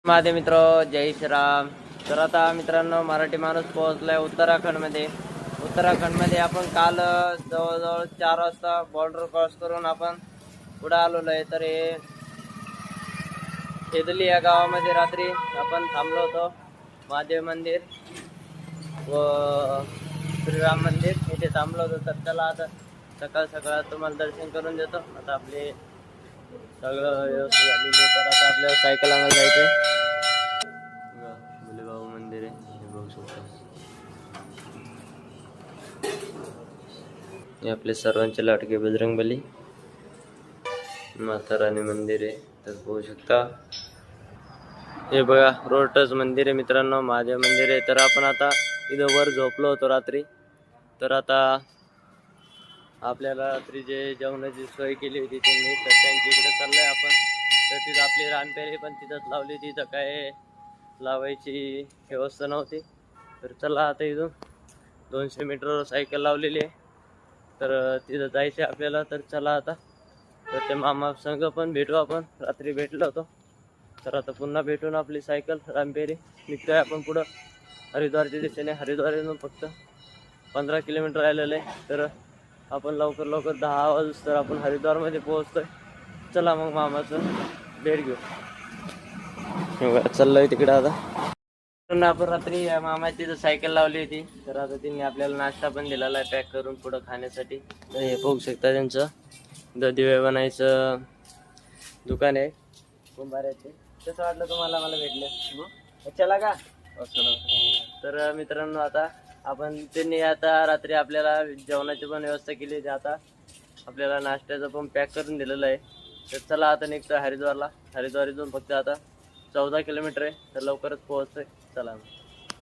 माझे मित्र जय श्रीराम. तर आता मित्रांनो मराठी माणूस पोहोचलाय उत्तराखंडमध्ये. उत्तराखंडमध्ये आपण काल जवळजवळ 4 वाजता बॉर्डर क्रॉस करून आपण पुढे आलेलो आहे. तर हे शेदली या गावामध्ये रात्री आपण थांबलो होतो. महादेव मंदिर व श्रीराम मंदिर इथे थांबलो होतो. तर त्याला आता सकाळ सकाळ तुम्हाला दर्शन करून देतो. आता आपले सगळं व्यवस्थित झालेलं आहे. तर आता आपल्याला सायकल आणायला जायचंय. भोलेबाबा मंदिर आहे हे बघू शकता. हे आपले सर्वांचे लाडके बजरंगबली माता राणी मंदिर आहे. तर बघू शकता हे बघा रोड टच मंदिर आहे मित्रांनो, महादेव मंदिर आहे. तर आपण आता इथं वर झोपलो होतो रात्री. तर आता आपल्याला रात्री जे जेवणाची सोय केली होती त्यांनी, तर त्यांच्या इकडे चाललोय आपण. तर तिथं आपली रानपेरी पण तिथंच लावली. तिथं काय लावायची व्यवस्था नव्हती. तर चला आता इथून 200 मीटरवर सायकल लावलेली आहे. तर तिथं जायचं आपल्याला. तर चला आता. तर ते मामा संघ पण भेटू आपण. रात्री भेटलो होतो. तर आता पुन्हा भेटून आपली सायकल रानपेरी निघतोय आपण पुढं हरिद्वारच्या दिशेने. हरिद्वारहून फक्त 15 किलोमीटर राहिलेलं आहे. तर आपण लवकर 10 वाजता तर आपण हरिद्वारमध्ये पोहोचतोय. चला मग मामाचं भेट घेऊ. चाललोय तिकडे आता. आपण रात्री मामाची तिथं सायकल लावली होती. तर आता त्यांनी आपल्याला नाश्ता पण दिलेला आहे पॅक करून पुढं खाण्यासाठी. तर हे बघू शकता त्यांचं दिवे बनायचं दुकान आहे कुंभाराचे. कसं वाटलं तुम्हाला मला भेटलं? चला का? तर मित्रांनो आता आपण त्यांनी आता रात्री आपल्याला जेवणाची पण व्यवस्था केली होती. आता आपल्याला नाश्त्याचं पण पॅक करून दिलेलं आहे. तर चला आता निघतो हरिद्वारला. हरिद्वार इथून फक्त आता 14 किलोमीटर आहे. तर लवकरच पोहोचतोय. चला.